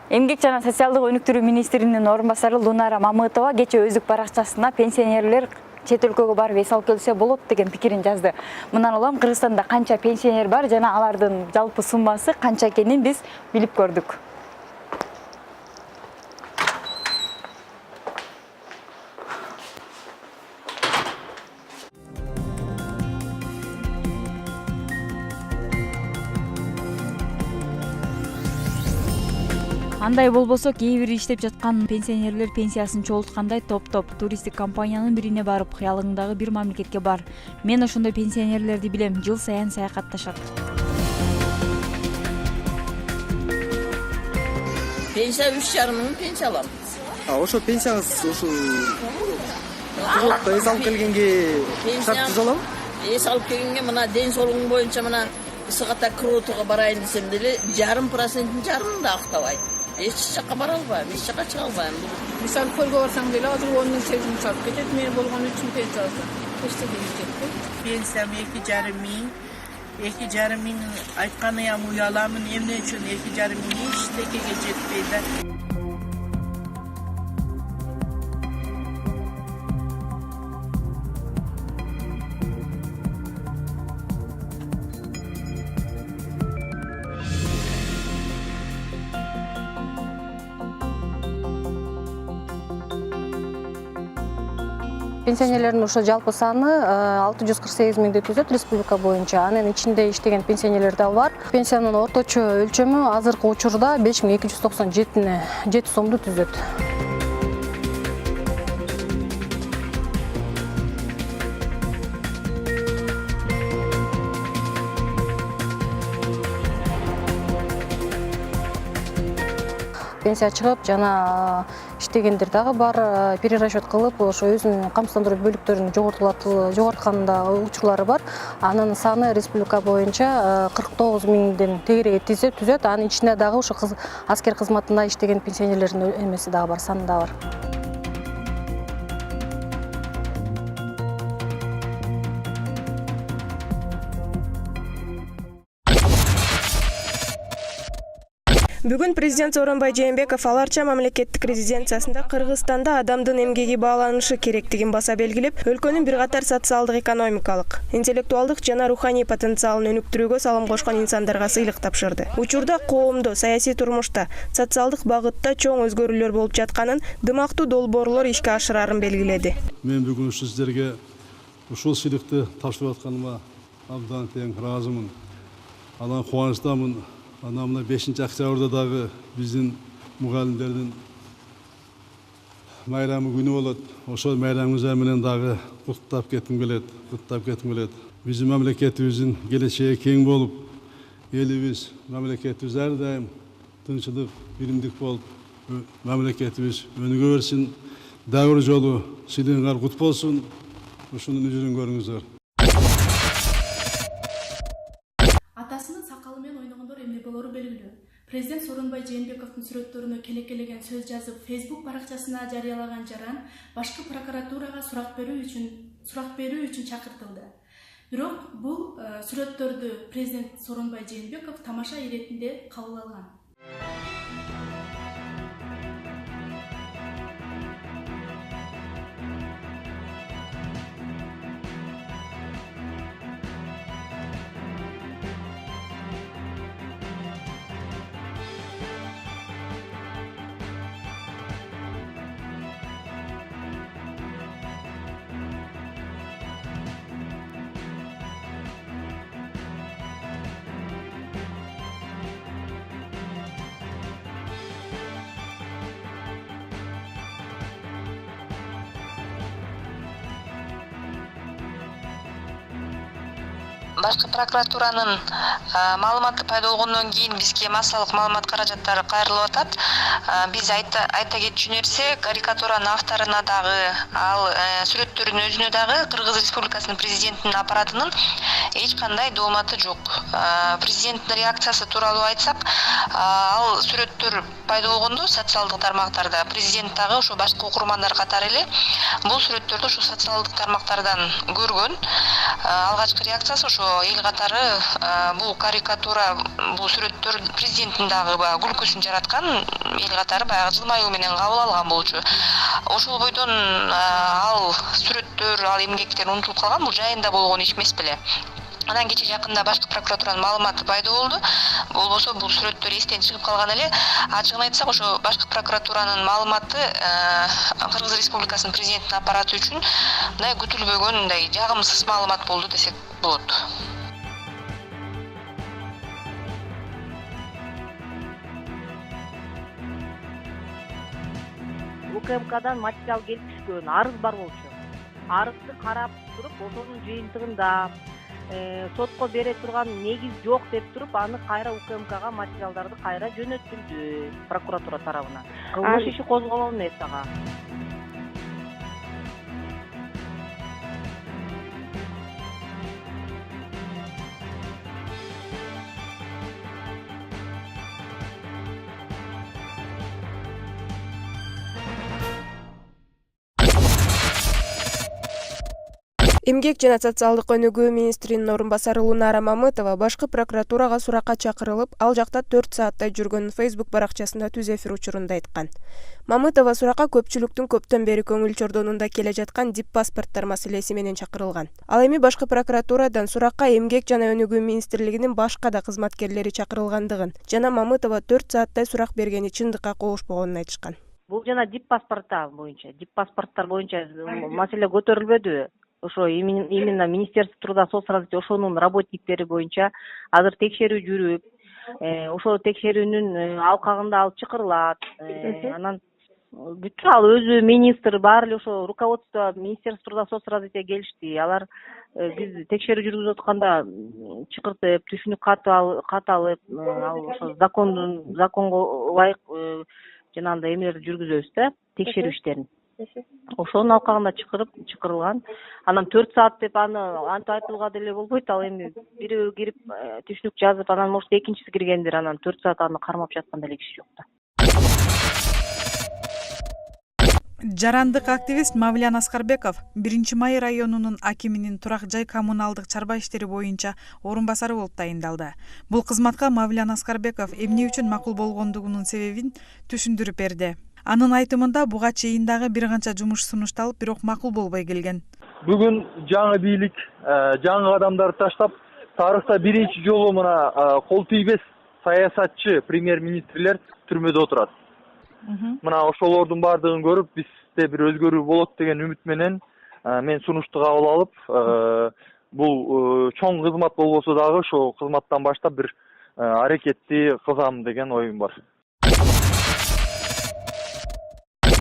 Эмгек жана социалдык өнүктүрүү министринин орун басары Лунара Мамытова кече өздүк баракчасына пенсионерлер чет өлкөгө барып эс алып келсе болот деген пикирин жазды. Мындан улам Кыргызстанда канча пенсионер бар жана алардын жалпы суммасы канча экенин биз билип көрдүк. Андай болбосо кээ бир иштеп жаткан пенсионерлер пенсиясын чогулткандай топ-топ туристтик компаниянын бирине барып кыялыңдагы бир мамлекетке бар. Мен ошондой пенсионерлерди билем, жыл сайын саякатташат. Пенсия 3,5 мың пенсия алам. Ошо пенсияңыз ушу эс алып келгенге шарт түзөлөбү? Эс алып келгенге мына ден соолугуң боюнча мына Ысыката Кротуга барайын десем деле 0,5% да актабайт. Эч жакка бара албайм, эч жакка чыга албайм. Мисалы көлгө барсаң деле азыр 10 мың тегин чалып кетет, мен болгон үчүн пенсия алсам. Эчтеке жетпейт. Пенсиям 2,5 мың. 2,5 мың айтканыям уяламын, эмне үчүн 2,5 мың эчтекеге жетпейт. Пенсионерлердин ошо жалпы саны 648 миңди түзөт республика боюнча. Анын ичинде иштеген пенсионерлер да бар. Пенсиянын орточо өлчөмү азыркы учурда 5297 сомду түзөт. Пенсия чыгып жана иштегендер дагы бар, перерасчет кылып, ошо өзүнүн камсыздандыруу бөлүктөрүн жогортканда учурлары бар. Анын саны республика боюнча 49 миңден тегерээк түзөт. Анын ичинде дагы ошо аскер кызматында иштеген пенсионерлердин эмеси дагы бар, саны дагы бар. Бүгүн президент Сооронбай Жээнбеков аларча мамлекеттик резиденциясында Кыргызстанда адамдын эмгеги бааланышы керектигин баса белгилеп, өлкөнүн бир катар социалдык, экономикалык, интеллектуалдык жана руханий потенциалын өнүктүрүүгө салым кошкон инсандарга сыйлык тапшырды. Учурда коомдо, саясий турмушта, социалдык багытта чоң өзгөрүүлөр болуп жатканын, дымактуу долбоорлор ишке ашырарын белгиледи. Мен бүгүн сиздерге ушул сыйлыкты тапшырып атканыма абдан тең ыраазымын. Анан кубанычтамын. Ана мына 5 октябрда дагы биздин мугалимдердин майрамы күнү болот. Ошол майрамыбыз менен дагы куттап кетким келет. Биздин мамлекетибиздин келечеги кең болуп, элибиз, мамлекетибиз ар дайым тынччылык, биримдик болуп, мамлекетибиз өнүгө берсин. Дагы жолу силиңер кут болсун. Ушуну жүзүн көрүңүздөр. Президент Сооронбай Жээнбековдун сүрөттөрүнө келекелеген сөз жазып, Facebook баракчасына жарыялаган жаран башкы прокуратурага сурак берүү үчүн чакыртылды. Бирок бул сүрөттөрдү президент Сооронбай Жээнбеков тамаша иретинде кабыл алган. Башкы прокуратуранын маалыматы пайда болгондон кийин бизге массалык маалымат каражаттары кайрылып атат. Биз айта кетчү нерсе, карикатуранын авторуна дагы, ал сүрөттөрдүн өзүнө дагы Кыргыз Республикасынын президентинин аппаратынын эч кандай дооматы жок. Президенттин реакциясы тууралуу айтсак, ал сүрөттөр пайда болгондо социалдык тармактарда президент дагы ошо башкы окурмандар катары эле бул сүрөттөрдү ошо социалдык тармактардан көргөн. Алгачкы реакциясы ошо эл катары бул карикатура, бул сүрөттөр президенттин дагы күлкүсүн жараткан, эл катары баягы жылмаюу менен кабыл алган болчу. Ошол бойдон ал сүрөттөр, ал эмгектер унутулуп калган, бул жайында болгон иш эмес беле. Анан кече жакында башкы прокуратуранын маалыматы пайда болду. Болбосо бул сүрөттөр эстен чыгып калган эле. Ачыгын айтсак, ошо башкы прокуратуранын маалыматы Кыргыз Республикасынын президенттин аппараты үчүн мындай күтүлбөгөн, мындай жагымсыз маалымат болду десек болот. УКМКдан материал келип түшкөн, арыз бар болчу. Арызды карап туруп, ошонун жыйынтыгында сотко бере турган негиз жок деп туруп, аны кайра УКМКга материалдарды кайра жөнөтүлдү прокуратура тарабынан. Кылмыш иши козголгон эмес ага. Эмгек жана социалдык өнүгүү министринин орун басары Лунара Мамытова башкы прокуратурага суракка чакырылып, ал жакта 4 сааттай жүргөнүн Facebook баракчасында түз эфир учурунда айткан. Мамытова суракка көпчүлүктүн көптөн бери көңүл чордонунда келе жаткан дип паспорттор маселеси менен чакырылган. Ал эми башкы прокуратурадан суракка Эмгек жана өнүгүү министрлигинин башка да кызматкерлери чакырылгандыгын жана Мамытова 4 сааттай сурак бергени чындыкка кошпогонун айтышкан. Бул жана дип паспорттор боюнча маселе көтөрүлбөдүбү? Ошо именно Министерство труда соцразвития ошонун работниктери боюнча азыр текшерүү жүрүп, ошол текшерүүнүн алкагында ал чакырылат. Анан бүт ал өзү министр, баары эле ошо руководство Министерство труда соцразвития келишти. Алар биз текшерүү жүргүзүп атканда чакыртып, түшүнүк кат алып, ал ошо законго ылайык жанагындай эмелерди жүргүзөбүз да, текшерүү иштерин. Ошонун алкагында чакырылган. Анан 4 саат деп аны антип айтууга деле болбойт. Ал эми бирөө кирип түшүнүк жазып, анан может экинчиси киргендир, анан 4 саат аны кармап жаткан деле киши жок да. Жарандык активист Мавлян Аскарбеков 1-Май районунун акиминин турак жай коммуналдык чарба иштери боюнча орун басары болуп тайындалды. Бул кызматка Мавлян Аскарбеков эмне үчүн макул болгондугунун себебин түшүндүрүп берди. Анын айтымында буга чейин дагы бир канча жумуш сунушталып, бирок макул болбой келген. Бүгүн жаңы бийлик, жаңы адамдарды таштап, тарыхта биринчи жолу мына кол тийбес саясатчы премьер-министрлер түрмөдө отурат. Мына ошолордун бардыгын көрүп, бизде бир өзгөрүү болот деген үмүт менен мен сунушту кабыл алып, бул чоң кызмат болбосо дагы ошол кызматтан баштап бир аракетти кылсам деген оюм бар.